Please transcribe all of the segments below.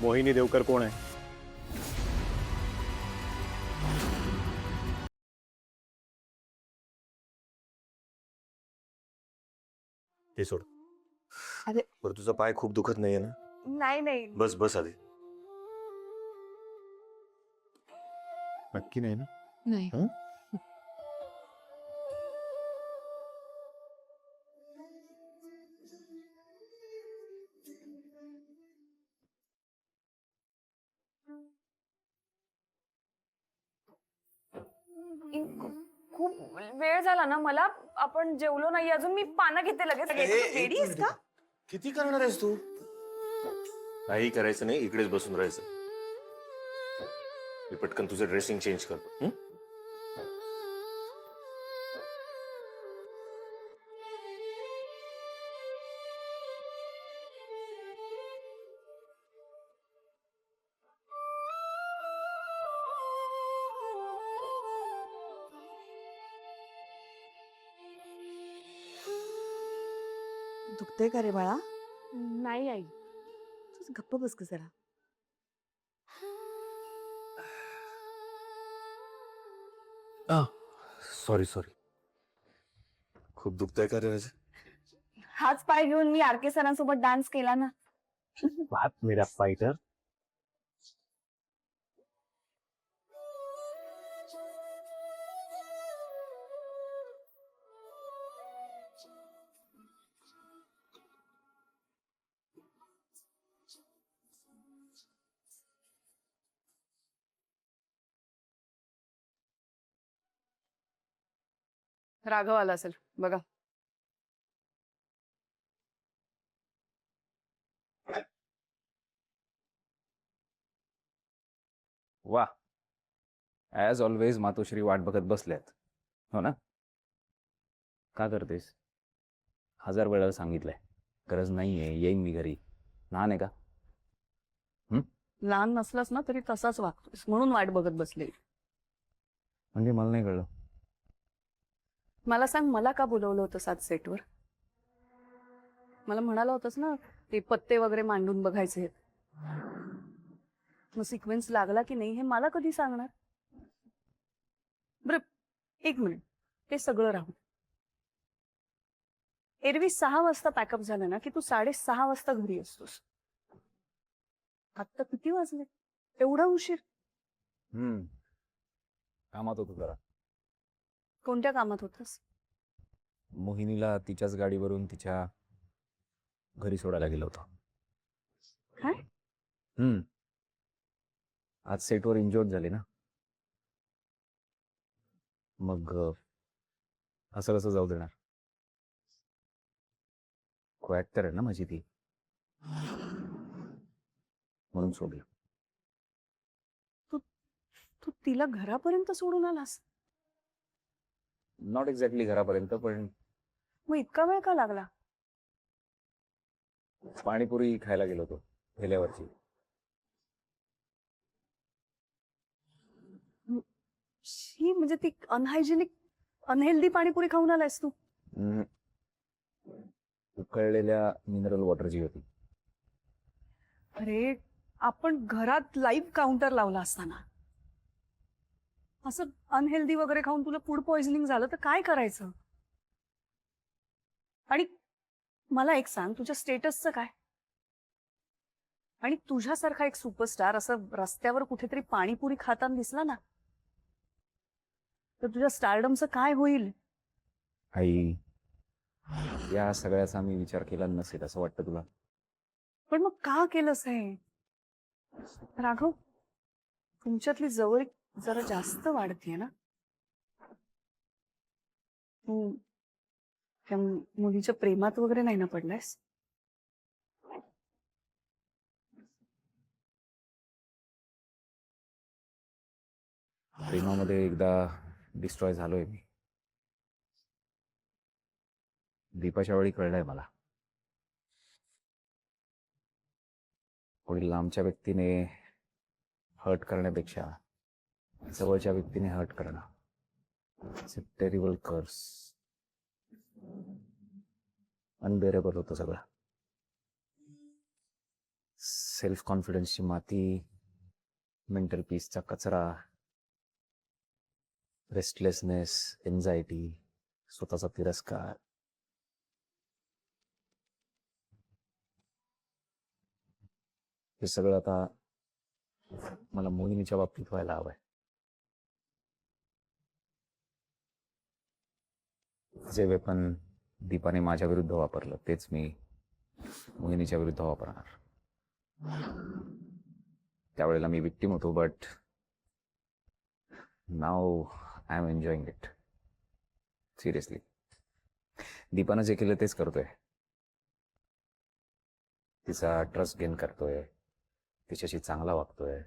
मोहिनी देवकर कोण आहे? ते सोड. अरे बरं, तुझा पाय खूप दुखत नाहीये ना? नाही नाही बस बस आधी. नक्की नाही ना? नाही. हं? खूप वेळ झाला ना मला. आपण जेवलो नाही अजून. मी पानं घेते लगेच. रेडी आहेस का? किती करणार आहेस तू? काही करायचं नाही, इकडेच बसून राहायचं. मी पटकन तुझं ड्रेसिंग चेंज करतो. दुखतंय का रे बाळा? नाही आई. तू गप्प बस का जरा. Sorry sorry. खूप दुखतंय का रे राजा? हाच पाय घेऊन मी आर के सरांसोबत डान्स केला ना. बाप मेरा फाइटर. राघव आला असेल बघा. वा, ॲज ऑलवेज मातोश्री वाट बघत बसल्यात, हो ना? का करतेस? 1000 वेळा सांगितलंय, गरज नाहीये, येईन मी घरी. लहान आहे का? लहान नसलास ना तरी तसाच वागतोस म्हणून वाट बघत बसले. म्हणजे मला नाही कळलं. मला सांग, मला का बोलवलं होतं आज सेटवर? मला म्हणाला होतास ना ते पत्ते वगैरे मांडून बघायचे. मग सिक्वेन्स लागला की नाही हे मला कधी सांगणार? बरं, एक मिनिट, ते सगळं राहू. एरवी 6 वाजता पॅकअप झालं ना की तू 6:30 वाजता घरी असतोस. आता किती वाजले? एवढा उशीर? कामात होतो जरा. कोणत्या कामात होतास? मोहिनीला तिच्याच गाडीवरून तिच्या घरी सोडायला गेलो होतो. काय? आज सेटवर इंजोर्ड झाले ना, मग असं कसं जाऊ देणार? को ऍक्टर आहे ना माझी ती, म्हणून सोडलं. तू तिला घरापर्यंत सोडून आलास? नॉट एक्झॅक्टली घरापर्यंत, पण मग इतका वेळ का लागला? पाणीपुरी खायला गेलो होतो ठेल्यावरची. ही म्हणजे ती अनहायजेनिक अनहेल्दी पाणीपुरी खाऊन आलायस तू? उकळलेल्या मिनरल वॉटरची होती. अरे, आपण घरात लाईव्ह काउंटर लावला असताना असं अनहेल्दी वगैरे खाऊन तुला फूड पॉइझनिंग झालं तर काय करायचं? आणि मला एक सांग, तुझ्या स्टेटसचं काय? आणि तुझ्यासारखा एक सुपरस्टार असं रस्त्यावर कुठेतरी पाणीपुरी खाताना दिसला ना तर तुझ्या स्टारडमचं काय होईल? आई, या सगळ्याचा मी विचार केला नसेल असं वाटतं तुला? पण मग का केलंस हे? राघव, तुमच्यातली जवळ जरा जास्त वाढतीये ना. तू त्या मुलीच्या प्रेमात वगैरे नाही ना पडलायस? प्रेमामध्ये एकदा डिस्ट्रॉय झालोय मी. दीपाच्या वेळी कळलंय मला, कोणी लांबच्या व्यक्तीने हर्ट करण्यापेक्षा जवळच्या व्यक्तीने हर्ट करणं, इट्स अ टेरिबल कर्स. अनबेरेबल होतं सगळं. सेल्फ कॉन्फिडन्सची माती, मेंटल पीसचा कचरा, रेस्टलेसनेस, एन्झायटी, स्वतःचा तिरस्कार. हे सगळं आता मला मोहिनीच्या बाबतीत व्हायला हवंय. जे वेपन दीपाने माझ्या विरुद्ध वापरलं तेच मी मोहिनीच्या विरुद्ध वापरणार. त्यावेळेला मी विक्टिम होतो, but now I am enjoying it. Seriously, दीपानं जे केलं तेच करतोय. तिचा ट्रस्ट गेन करतोय, तिच्याशी चांगला वागतोय,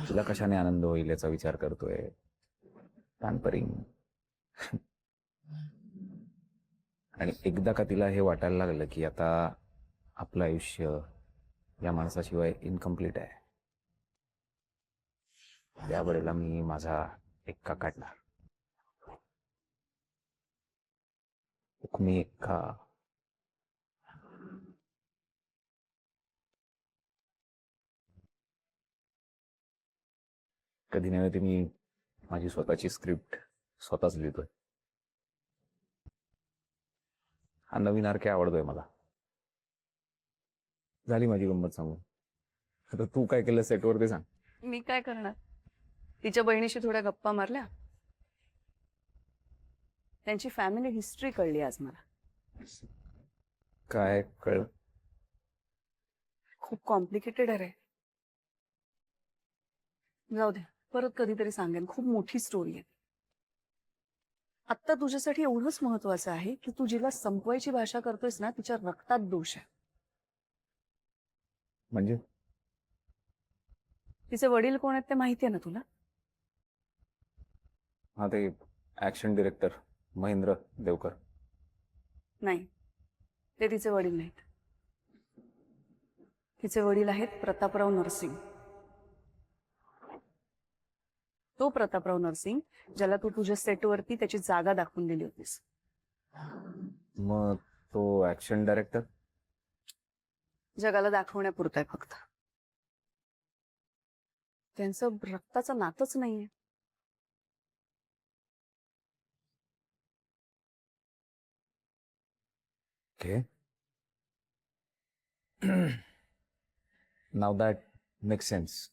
तिला कशाने आनंद होईल याचा विचार करतोय. पॅम्परिंग. आणि एकदा का तिला हे वाटायला लागलं की आता आपलं आयुष्य या माणसाशिवाय इनकम्प्लीट आहे, त्यावेळेला मी माझा एक्का काढणार. हुकमी एक्का. कधी नव्हे ते मी माझी स्वतःची स्क्रिप्ट स्वतःच लिहितोय. हा नवीन आर्के आवडतोय मला. झाली माझी गंमत सांगून. आता तू काय केलं सेटवर ते सांग. मी काय करणार? तिच्या बहिणीशी थोड्या गप्पा मारल्या. त्यांची फॅमिली हिस्ट्री कळली आज मला. काय कळलं? खूप कॉम्प्लिकेटेड आहे रे. जाऊ दे, परत कधीतरी सांगेन. खूप मोठी स्टोरी आहे. आत्ता तुझ्यासाठी एवढंच महत्वाचं आहे की तू जिला संपवायची भाषा करतोयस ना, तिच्या रक्तात दोष आहे. म्हणजे तिचे वडील कोण आहेत ते माहितीये ना तुला? हा, ते ऍक्शन डिरेक्टर महेंद्र देवकर. नाही, ते तिचे वडील नाहीत. तिचे वडील आहेत प्रतापराव नरसिंग. तो प्रतापराव नरसिंग ज्याला तू तुझ्या सेटवरती त्याची जागा दाखवून दिली होतीस. मग तो ऍक्शन डायरेक्टर जगाला दाखवण्यापुरता आहे फक्त. त्यांचं रक्ताचं नातच नाहीये. Okay. Now that make sense.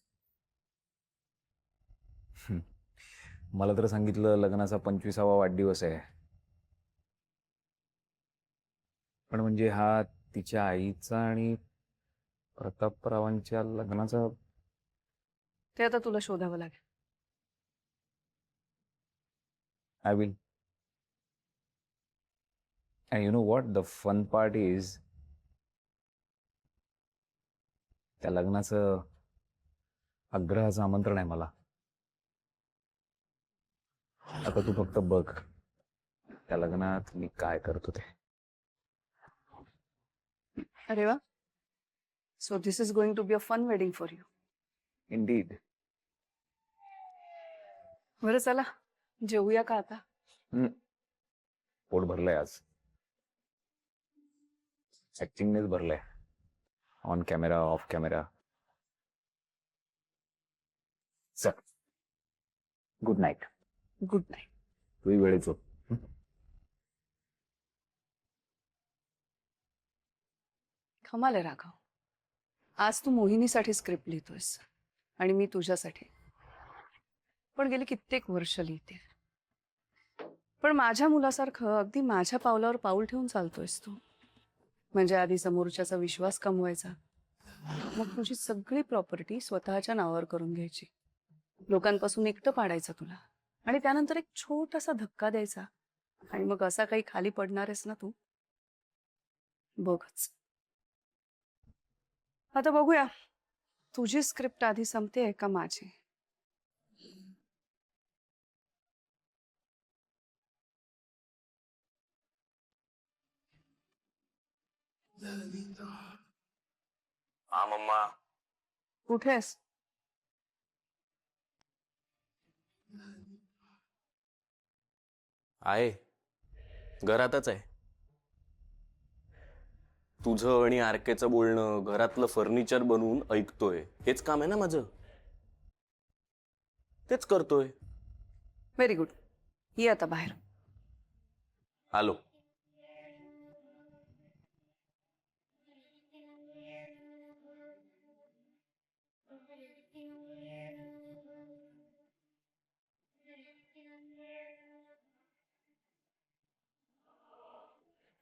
मला तर सांगितलं लग्नाचा 25वा वाढदिवस आहे, पण म्हणजे हा तिच्या आईचा आणि प्रतापरावांच्या लग्नाचा. ते आता तुला शोधावं लागेल. I will. And you know what the fun part is, त्या लग्नाचं आग्रहाचं आमंत्रण आहे मला. आता तू फक्त बघ त्या लग्नात मी काय करतो ते. अरे वा. So this is going to be a fun wedding for you. Indeed. बरं चला, जेवूया का आता? पोट भरलंय आज. ऍक्टिंगनेच भरलंय. On camera, off camera. चल, गुड नाईट. Good night. तुही वेळेच झोप. कमाल आहे राघव. आज तू मोहिनीसाठी स्क्रिप्ट लिहितोयस आणि मी तुझ्यासाठी. पण गेली कित्येक वर्ष लिहिते. पण माझ्या मुलासारखं अगदी माझ्या पावलावर पाऊल ठेवून चालतोयस तू. म्हणजे आधी समोरच्याचा विश्वास कमवायचा, मग तुझी सगळी प्रॉपर्टी स्वतःच्या नावावर करून घ्यायची, लोकांपासून एकटं पाडायचं तुला, आणि त्यानंतर एक छोटासा धक्का द्यायचा, आणि मग असा काही खाली पडणार आहेस ना तू. बघच. आता बघूया तुझी स्क्रिप्ट आधी संपते का माझी. हा मम्मा. कुठे आहेस? आहे, घरातच आहे. तुझं आणि आरकेचं बोलणं, घरातलं फर्निचर बनवून ऐकतोय, हेच काम आहे ना माझं. तेच करतोय. Very good. ये आता बाहेर. आलो.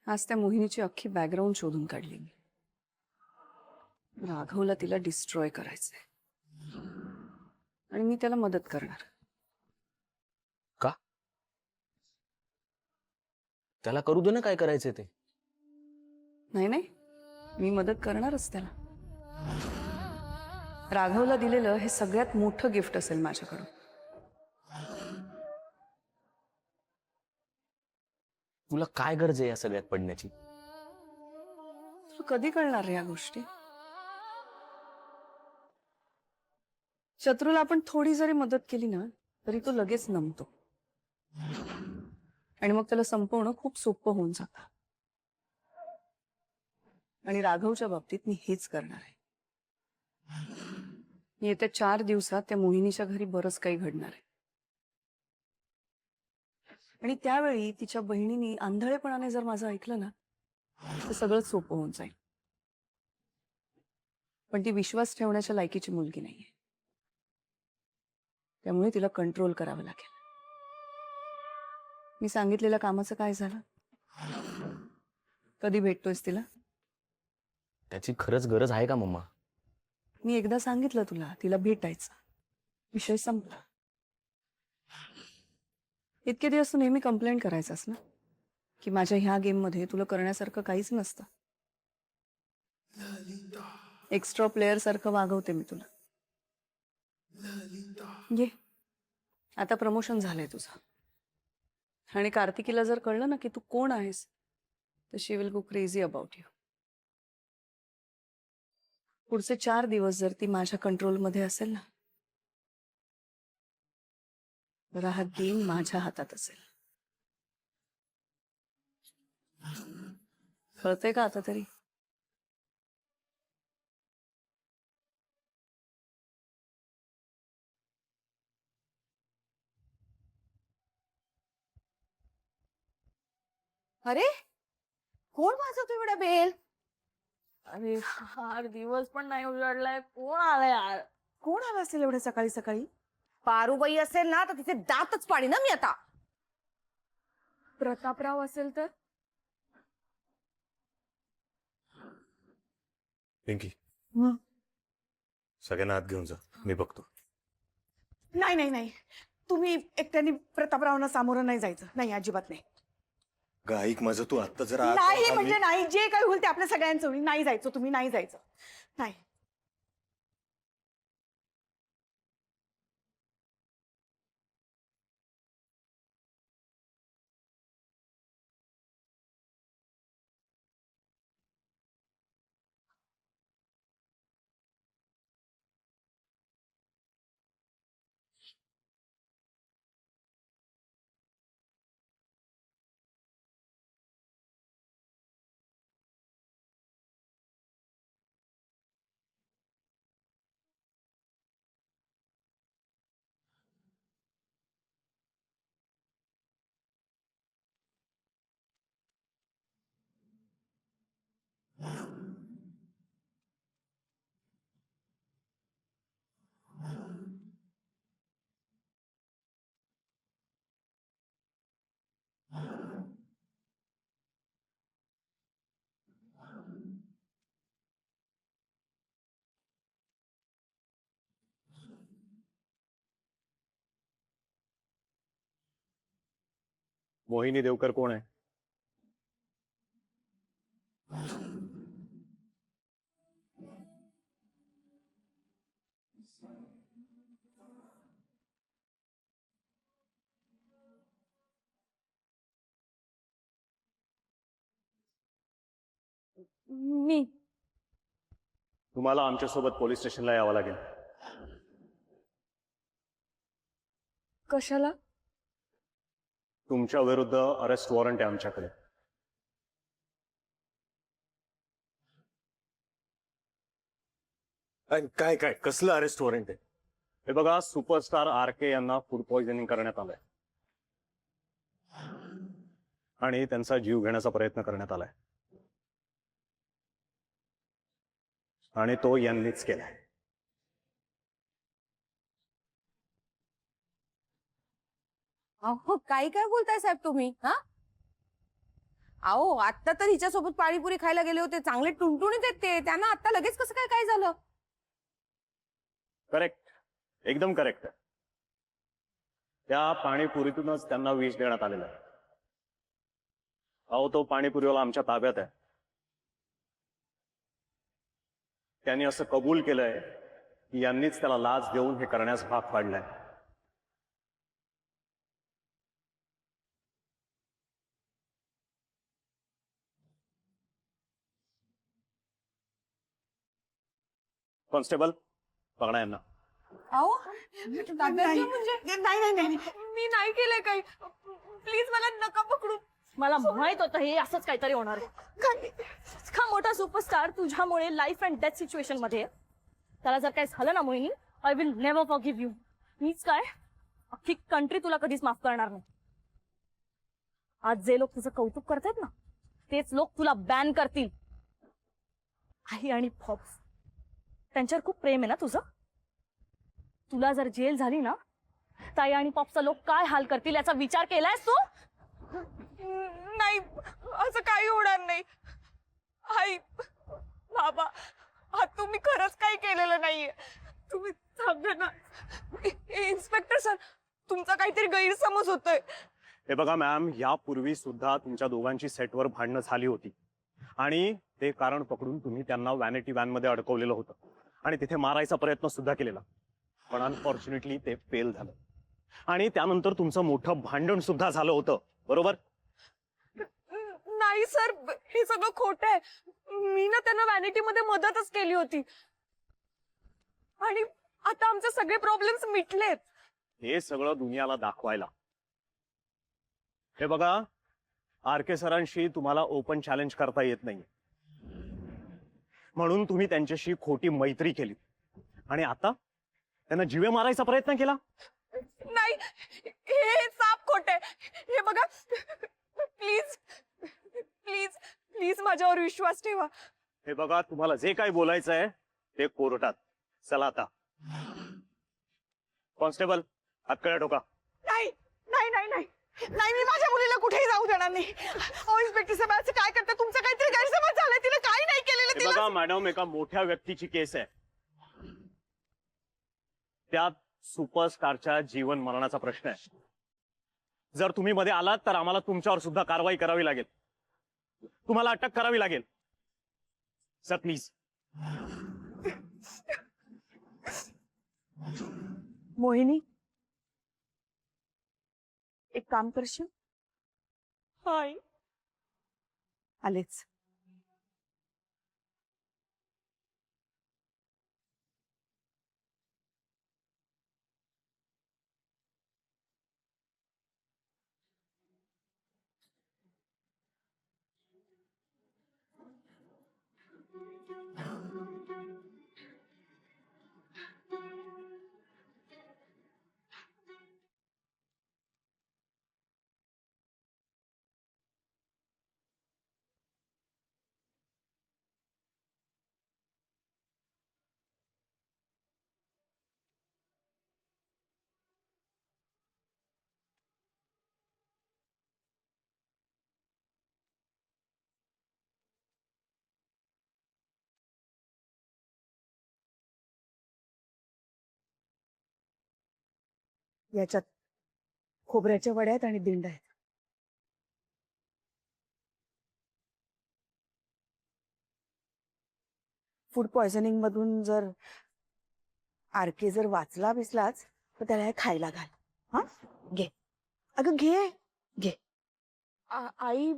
आज त्या मोहिनीची अख्खी बॅकग्राऊंड शोधून काढली मी. राघवला तिला डिस्ट्रॉय करायचंय आणि मी त्याला मदत करणार. का? त्याला करू दे ना काय करायचंय ते. नाही नाही, मी मदत करणारच त्याला. राघवला दिलेलं हे सगळ्यात मोठं गिफ्ट असेल माझ्याकडून. तुला काय गरज आहे या सगळ्यात पडण्याची? तुला कधी कळणार रे या गोष्टी? शत्रूला आपण थोडी जरी मदत केली ना तरी तो लगेच नमतो आणि मग त्याला संपवणं खूप सोपं होऊन जातं. आणि राघवच्या बाबतीत मी हेच करणार आहे. येत्या 4 दिवसात त्या मोहिनीच्या घरी बरंच काही घडणार आहे आणि त्यावेळी तिच्या बहिणीने आंधळेपणाने जर माझं ऐकलं ना तर सगळं सोपं होऊन जाईल. पण ती विश्वास ठेवण्याच्या लायकीची मुलगी नाहीये, त्यामुळे तिला कंट्रोल करावं लागेल. मी सांगितलेल्या कामाचं काय झालं? कधी भेटतोयस तिला? त्याची खरंच गरज आहे का मम्मा? मी एकदा सांगितलं तुला तिला भेटायचं, विषय संपला. इतके दिवस तू नेहमी कंप्लेंट करायचास ना की माझ्या ह्या गेम मध्ये तुला करण्यासारखं काहीच नसतं. एक्स्ट्रा प्लेअर सारखं वागवते मी तुला. ये, आता प्रमोशन झालंय तुझं आणि कार्तिकीला जर कळलं ना की तू कोण आहेस तर she will go crazy about you. पुढचे 4 दिवस जर ती माझ्या कंट्रोलमध्ये असेल ना तर हा गेम माझ्या हातात असेल. कळतंय का आता तरी? अरे कोण वाजवतो एवढा बेल? अरे यार दिवस पण नाही उजाडलाय. कोण आलाय यार? कोण आला असेल एवढ्या सकाळी सकाळी? पारुबाई असेल ना तर तिचे दातच पाडी ना मी आता. प्रतापराव असेल तर? पिंकी, हं. सगळ्यांना आत घेऊन जा, मी बघतो. नाही नाही नाही, तुम्ही एकट्याने प्रतापरावांना सामोरं नाही जायचं. नाही, अजिबात नाही. गाईक माझं, तू आत्ता जरा नाही म्हणजे नाही, जे काही होईल ते आपल्या सगळ्यांचं होईल. नाही जायचं, तुम्ही नाही जायचं. नाही. मोहिनी देवकर कोण आहे? मी तुम्हाला आमच्यासोबत पोलीस स्टेशनला यावं लागेल. कशाला? तुमच्या विरुद्ध अरेस्ट वॉरंट आहे आमच्याकडे. काय काय कसलं अरेस्ट वॉरंट आहे? हे बघा, सुपरस्टार आर के यांना फूड पॉइझनिंग करण्यात आलंय आणि त्यांचा जीव घेण्याचा प्रयत्न करण्यात आलाय आणि तो यांनीच केलाय. अहो काय काय बोलताय साहेब तुम्ही? हा अहो आता तर हिच्यासोबत पाणीपुरी खायला गेले होते, चांगले टुणटुणीत आहेत ते, त्यांना आता लगेच कसं काय काय झालं? करेक्ट, एकदम करेक्ट. त्या पाणीपुरीतूनच त्यांना विष देण्यात आलेलं आहे. अहो, तो पाणीपुरीवाला आमच्या ताब्यात आहे. त्यांनी असं कबूल केलंय की यांनीच त्याला लाच देऊन हे करण्यास भाग पाडलाय. कॉन्स्टेबल, पकडा यांना. अहो नाही नाही नाही नाही. मी नाही केलंय काही. प्लीज मला नका पकडू. मला माहित होतं हे असंच काहीतरी होणार आहे. इतका मोठा सुपरस्टार तुझ्यामुळे लाईफ अँड डेथ सिच्युएशन मध्ये आहे. त्याला जर काही झालं ना Mohini, I will never forgive you. मीच काय अख्खी कंट्री तुला कधीच माफ करणार नाही. आज जे लोक तुझं कौतुक करतायत ना, तेच लोक तुला बॅन करतील. आई आणि फॉप्स त्यांच्यावर खूप प्रेम आहे ना तुझं. तुला जर जेल झाली ना, ताई आणि पॉपचा लोक काय हाल करतील याचा विचार केलायस तू? नाही, असं काही होणार नाही. आई बाबा, हा तुम्ही खरंच काही केलेलं नाहीये. तुम्ही थांबा ना. इन्स्पेक्टर सर, तुमचा काहीतरी गैरसमज होतोय. हे बघा मॅम, यापूर्वी सुद्धा तुमच्या दोघांची सेटवर भांडणं झाली होती आणि ते कारण पकडून तुम्ही त्यांना व्हॅनिटी व्हॅन मध्ये अडकवलेलं होतं आणि तिथे मारायचा प्रयत्न सुद्धा केलेला. पण अनफॉर्च्युनेटली ते फेल झालं आणि त्यानंतर तुमचं मोठं भांडण सुद्धा झालं होतं, बरोबर? नाही सर, हे सगळं खोटं आहे. मी ना त्यांना व्हॅनिटी मध्ये मदतच केली होती आणि आता आमचे सगळे प्रॉब्लेम्स मिटलेत. हे सगळं दुनियाला दाखवायला. हे बघा, आर के सरांशी तुम्हाला ओपन चॅलेंज करता येत नाही म्हणून तुम्ही त्यांच्याशी खोटी मैत्री केली आणि आता त्यांना जीवे मारायचा प्रयत्न केला. नाही, हे साप खोटं आहे. हे बघा, प्लीज प्लीज प्लीज माझ्यावर विश्वास ठेवा. हे बघा, तुम्हाला जे काही बोलायचं आहे ते कोर्टात. चला आता. कॉन्स्टेबल, हातकड्या ठोका. नाही नाही नाही नाही नाही, मी माझ्या मुलीला कुठेही जाऊ देणार नाही. ओ इन्स्पेक्टर साहेब, असं काय करता? तुमचं काहीतरी गैरसमज झालाय. तिला काही नाही केलेलं. हे तिला बघा मॅडम, एका मोठ्या व्यक्तीची केस आहे. त्यात सुपरस्टारच्या जीवन मरणाचा प्रश्न आहे. जर तुम्ही मध्ये आलात तर आम्हाला तुमच्यावर सुद्धा कारवाई करावी लागेल. तुम्हाला अटक करावी लागेल. Sir please. मोहिनी, एक काम करशील? हाय, आलेच. याच्यात खोबऱ्याच्या वड्या आहेत आणि दिंड आहेत. फूड पॉइझनिंग मधून जर आरके जर वाचला बिसलाच तर त्याला हे खायला घाल. हा, घे. अगं घे घे. आई,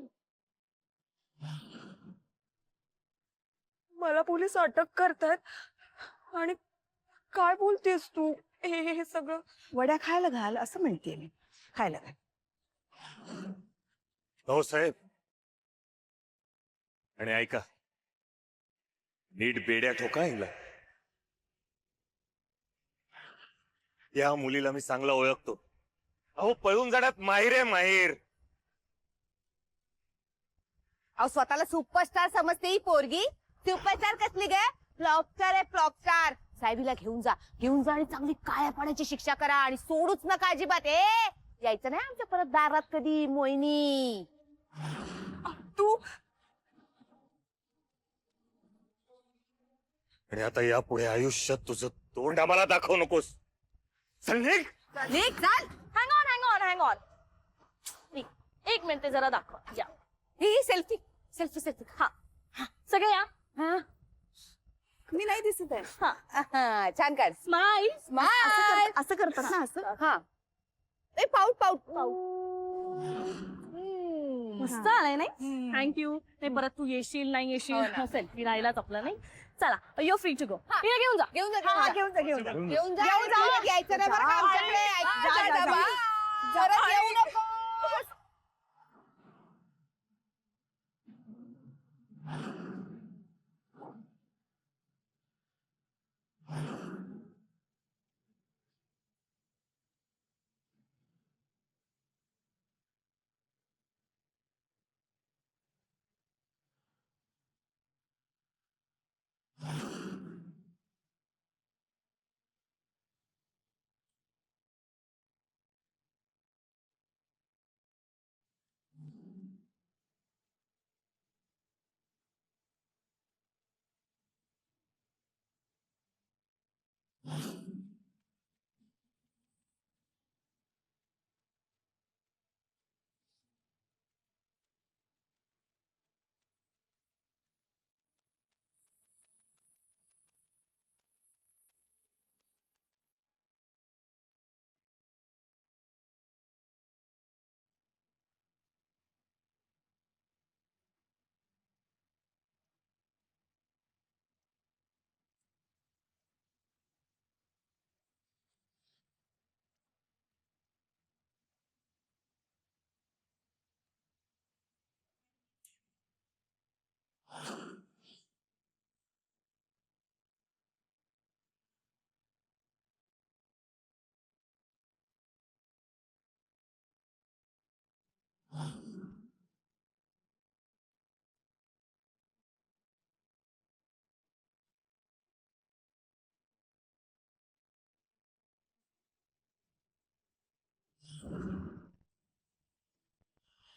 मला पोलीस अटक करतायत आणि काय बोलतेस तू? हे सगळं वड्या खायला घाल असं म्हणते मी. खायला घाल. हो साहेब. आणि ऐका, नीट बेड्या ठोका हिला. या मुलीला मी चांगला ओळखतो. अहो पळून जाण्यात माहीर आहे, माहीर. अहो स्वतःला सुपरस्टार समजते ही पोरगी. सुपरस्टार कसली ग? फ्लॉपस्टार आहे, फ्लॉपस्टार. साहेबीला घेऊन जा आणि चांगली काळ्या पाण्याची शिक्षा करा आणि सोडूच नका अजिबात. यायचं नाही आमच्या परत दारात कधी मोहिनी. तू आणि आता यापुढे आयुष्यात तुझं तोंड आम्हाला दाखवू नकोस. चल निघ. निघ, चाल. Hang on. एक मिनिट, ते जरा दाखवा. या ही सेल्फी सेल्फी सेल्फी. हा सगळे या. हा मी नाही दिसत आहे. हा हा, छान काढ. स्माइल. स्माइल. असं करतात ना, असं. हा ए, पाऊट पाऊट. मस्त आलाय नाही? थँक्यू. नाही परत तू येशील नाही हो येशील सेल्फी राहिलाच आपला. नाही चला, यू फ्री टू गो. घेऊन जा. घेऊन जा, हा, घेऊन जा. घेऊन जा. घेऊन जा. यायचं नाही बरं का आमच्याकडे. जा. जरा येऊ नकोस.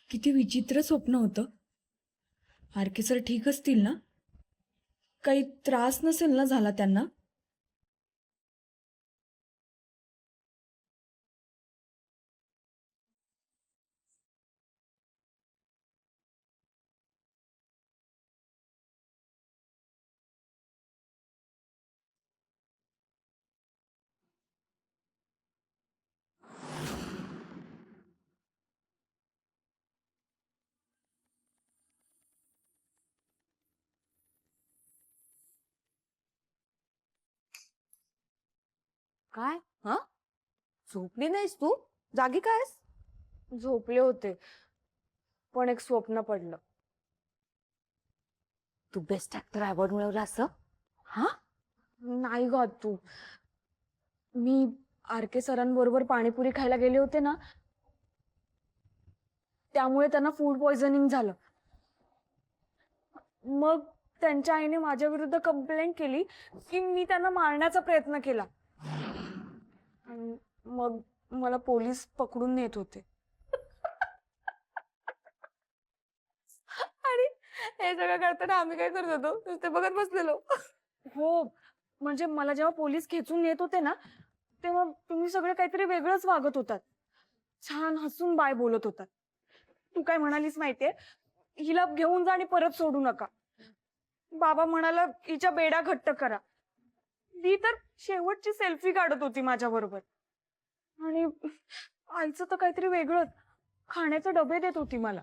किती विचित्र स्वप्न होतं. आरके सर ठीक असतील ना? काही त्रास नसेल ना झाला त्यांना? काय? हा, झोपली नाहीस तू? जागी कायस? झोपले होते पण एक स्वप्न पडलं. तू बेस्ट ऍक्टर अवॉर्ड मिळवला असं? हा, नाही ग तू, मी आरके सरांबरोबर पाणीपुरी खायला गेले होते ना, त्यामुळे त्यांना फूड पॉइझनिंग झालं. मग त्यांच्या आईने माझ्या विरुद्ध कंप्लेंट केली की मी त्यांना मारण्याचा प्रयत्न केला. आणि मग मला पोलीस पकडून नेत होते. आणि हे सगळं करताना आम्ही काय करत होतो? नुसते बघत बसलेलो. हो, म्हणजे मला जेव्हा पोलीस खेचून नेत होते ना, तेव्हा तुम्ही सगळे काहीतरी वेगळंच वागत होतात. छान हसून बाय बोलत होतात. तू काय म्हणालीस माहितीये, हिला घेऊन जा आणि परत सोडू नका. बाबा म्हणाला हिच्या बेड्या घट्ट करा. ती तर शेवटची सेल्फी काढत होती माझ्या बरोबर. आणि आईचं तर काहीतरी वेगळंच, खाण्याचे डबे देत होती मला.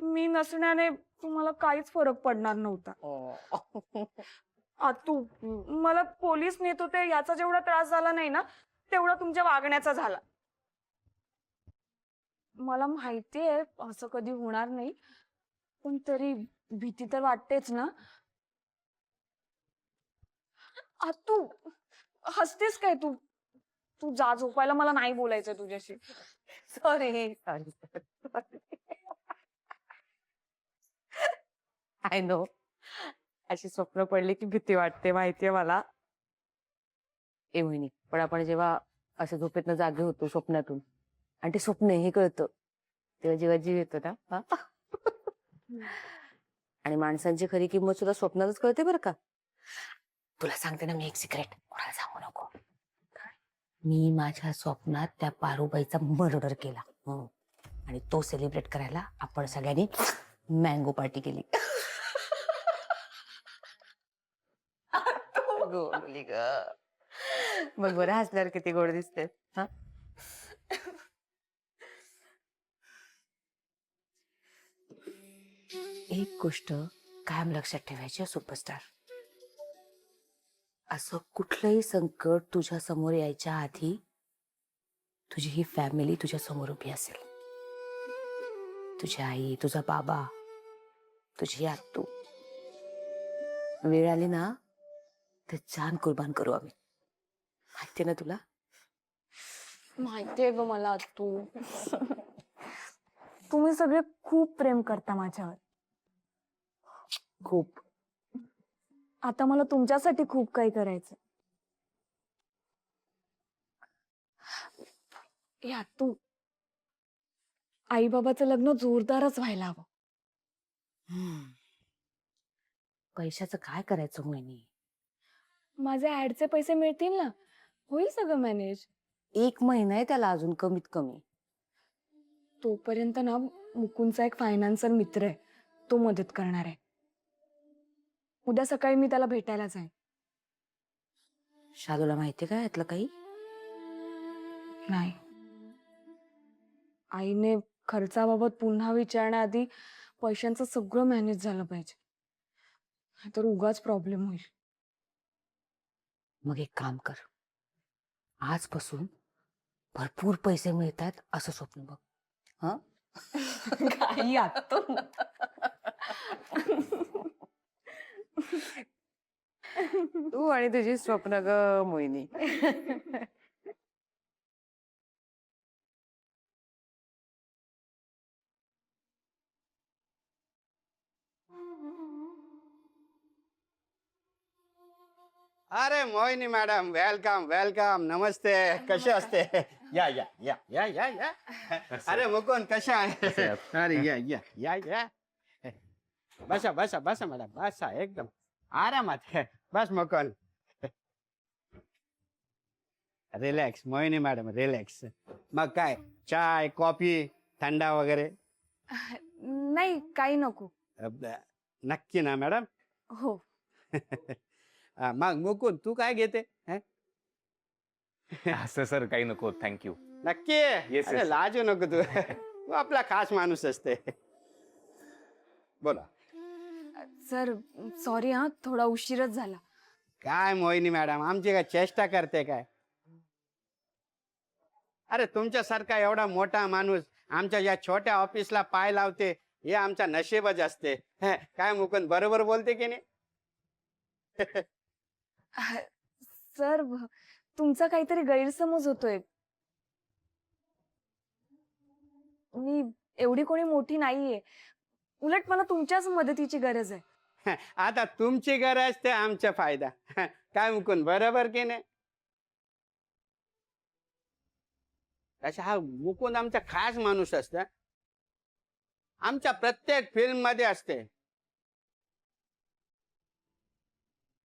मी नसण्याने तुम्हाला काहीच फरक पडणार नव्हता. आतू, मला पोलीस नेत होते याचा जेवढा त्रास झाला नाही ना, तेवढा तुमच्या वागण्याचा झाला. मला माहितीये असं कधी होणार नाही, पण तरी भीती तर वाटतेच ना. तू हसतेस काय तू? तू जा झोपायला, मला नाही बोलायचंय तुझ्याशी. Sorry I know. अशी स्वप्न पडली की भीती वाटते, माहितीये मला. ए मोहिनी, पण आपण जेव्हा असं झोपेतनं जागे होतो स्वप्नातून आणि ते स्वप्न हे कळतं, तेव्हा जेव्हा जीव येतो ना. हा? आणि माणसांची खरी किंमत सुद्धा स्वप्नातच कळते बरं का. तुला सांगते ना मी एक सिक्रेट, कोणाला सांगू नको. मी माझ्या स्वप्नात त्या पारूबाईचा मर्डर केला. आणि तो सेलिब्रेट करायला आपण सगळ्यांनी मँगो पार्टी केली. गोडली ग. मग बरं हसल्यावर किती गोड दिसते. हा, एक गोष्ट कायम लक्षात ठेवायची सुपरस्टार. असं कुठलंही संकट तुझ्या समोर यायच्या आधी तुझी ही फॅमिली तुझ्या समोर उभी असेल. तुझी आई, तुझा बाबा, तुझी आत्तू. वेळ आली ना तर जान कुर्बान करू आम्ही. माहितीये ना तुला. माहितीये ग मला तू. तुम्ही सगळे खूप प्रेम करता माझ्यावर. खूप. आता मला तुमच्यासाठी खूप काही करायचं. या तू, आई बाबाचं लग्न जोरदारच व्हायला हवं. पैशाचं काय करायचं मोहिनी. माझे ऍडचे पैसे मिळतील ना, होईल सगळं मॅनेज. 1 महिना आहे त्याला अजून कमीत कमी. तोपर्यंत ना मुकुंदचा एक फायनान्सर मित्र आहे, तो मदत करणार आहे. उद्या सकाळी मी त्याला भेटायला जाईन. शालूला माहितीये का यातलं काही. नाही, आईने खर्चाबाबत पुन्हा विचारण्याआधी पैशांचं सगळं मॅनेज झालं पाहिजे, तर उगाच प्रॉब्लेम होईल. मग एक काम कर, आजपासून भरपूर पैसे मिळतात असं स्वप्न बघ. हा. काही आत्तो. तू आणि तुझी स्वप्न ग मोहिनी. अरे मोहिनी मॅडम, वेलकम वेलकम. नमस्ते. कसे असते? या या या या या या. अरे मुकुंद कशा आहे? अरे या या या या. बसा बसा बसा मॅडम, बसा एकदम आरामात. बस मुकुंद. रिलॅक्स मोहिनी मॅडम, रिलॅक्स. मग काय, चाय कॉफी थंडा वगैरे? नाही, काही नको. नक्की ना मॅडम? हो. मग मुकुंद तू काय घेते? असं सर काही नको, थँक्यू. नक्की? Yes, अरे yes. लाजू नको तू. तू आपला खास माणूस असते. बोला. सर सॉरी हा, थोडा उशीरच झाला. काय मोहिनी मॅडम, आमची काय चेष्टा करते काय? अरे तुमच्यासारखा एवढा मोठा माणूस आमच्या या छोट्या ऑफिसला पाय लावते, हे आमचा नशीबच असते. काय मुकुंद बरोबर बोलते की नाही? सर तुमचा काहीतरी गैरसमज होतोय. मी एवढी कोणी मोठी नाहीये, उलट मला तुमच्याच मदतीची गरज आहे. आता तुमची गरज ते आमचा फायदा. काय मुकुंद बरोबर की नाही? अशा हा मुकुंद आमचा खास माणूस असता, आमच्या प्रत्येक फिल्म मध्ये असते.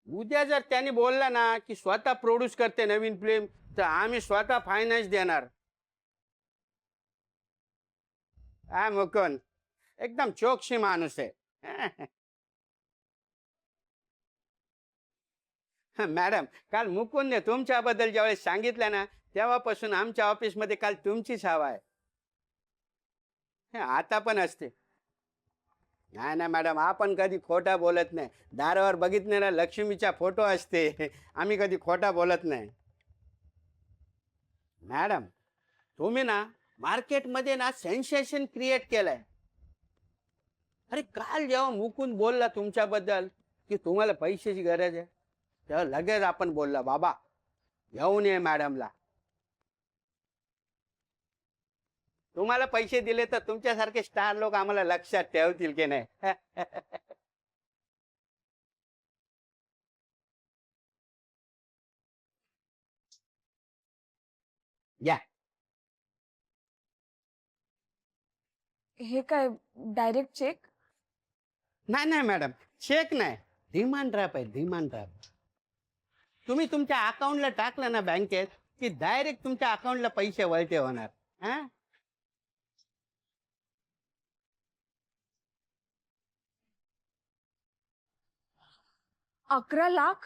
उद्या जर त्यांनी बोलला ना की स्वतः प्रोड्यूस करते नवीन फिल्म, तर आम्ही स्वतः फायनान्स देणार. हा मुकुंद एकदम चोखशी माणूस आहे. मॅडम, काल मुकुंदने तुमच्याबद्दल ज्यावेळेस सांगितलं ना, तेव्हापासून आमच्या ऑफिसमध्ये काल तुमचीच हवा आहे. आता पण असते. नाही ना मॅडम, आपण कधी खोटा बोलत नाही. दारावर बघितलेला लक्ष्मीचा फोटो असते, आम्ही कधी खोटा बोलत नाही. मॅडम, तुम्ही ना मार्केटमध्ये ना सेन्सेशन क्रिएट केलंय. अरे काल जेव्हा मुकुंद बोलला तुमच्याबद्दल की तुम्हाला पैशाची गरज आहे, तेव्हा लगेच आपण बोललो बाबा घेऊन ये मॅडमला. तुम्हाला पैसे दिले तर तुमच्यासारखे स्टार लोक आम्हाला लक्षात ठेवतील की नाही? या. हे काय डायरेक्ट चेक? नाही नाही मॅडम, चेक नाही, डिमांड ड्राफ्ट आहे, डिमांड ड्राफ्ट. तुम्ही तुमच्या अकाउंटला टाकलं ना बँकेत की डायरेक्ट तुमच्या अकाउंटला पैसे वळते होणार. हा, 11 लाख?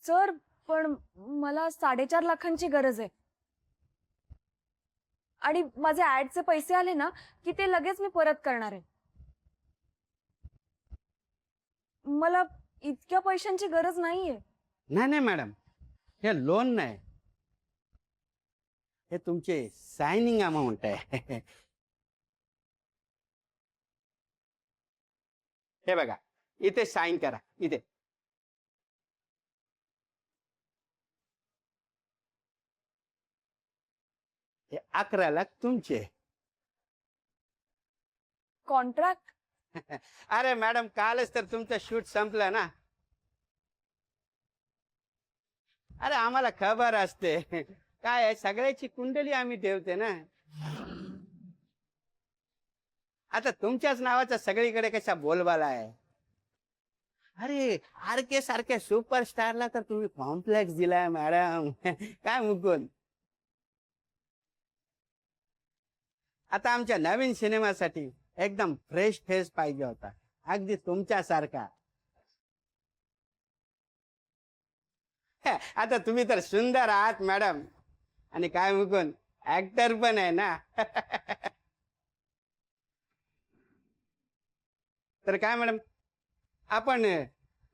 सर पण मला 4.5 लाखांची गरज आहे. आणि माझे ऍडचे पैसे आले ना की ते लगेच मी परत करणार आहे. मला इतक्या पैशांची गरज नाहीये. नाही नाही मॅडम, हे लोन नाही, हे तुमचे सायनिंग अमाऊंट आहे. हे बघा, इथे साइन करा, इथे. हे 11 लाख तुमचे. कॉन्ट्रॅक्ट? अरे मॅडम, कालच तर तुमचं शूट संपलं ना. अरे आम्हाला खबर असते, काय आहे, सगळ्याची कुंडली आम्ही ठेवते ना. आता तुमच्याच नावाचा सगळीकडे कसा बोलबाला आहे. अरे RK सारख्या सुपरस्टारला तर तुम्ही कॉम्प्लेक्स दिलाय मॅडम. काय मुकुंद, आता आमच्या नवीन सिनेमासाठी एकदम फ्रेश फेस पाहिजे होता, अगदी तुमच्यासारखा. आता तुम्ही तर सुंदर आहात मॅडम, आणि काय मुकुंद, ऍक्टर पण आहे ना. तर काय मॅडम, आपण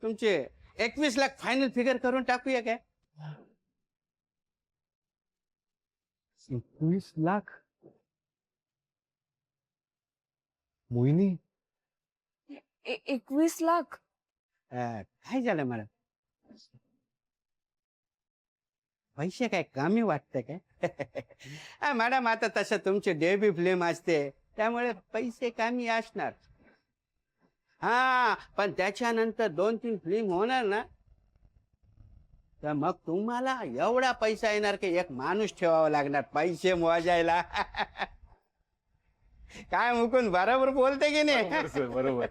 तुमचे 21 लाख फायनल फिगर करून टाकूया काय? 21 लाख? मोहिनी, 21 लाख? काय झालं मॅडम, पैसे काय कमी वाटते काय? मॅडम, आता तसं तुमची डेब्यू फिल्म असते त्यामुळे पैसे कमी असणार. हा, पण त्याच्यानंतर 2-3 फिल्म होणार ना, तर मग तुम्हाला एवढा पैसा येणार की एक माणूस ठेवावा लागणार पैसे मोजायला. काय मुकुंद, बरोबर बोलते की नाही? बरोबर.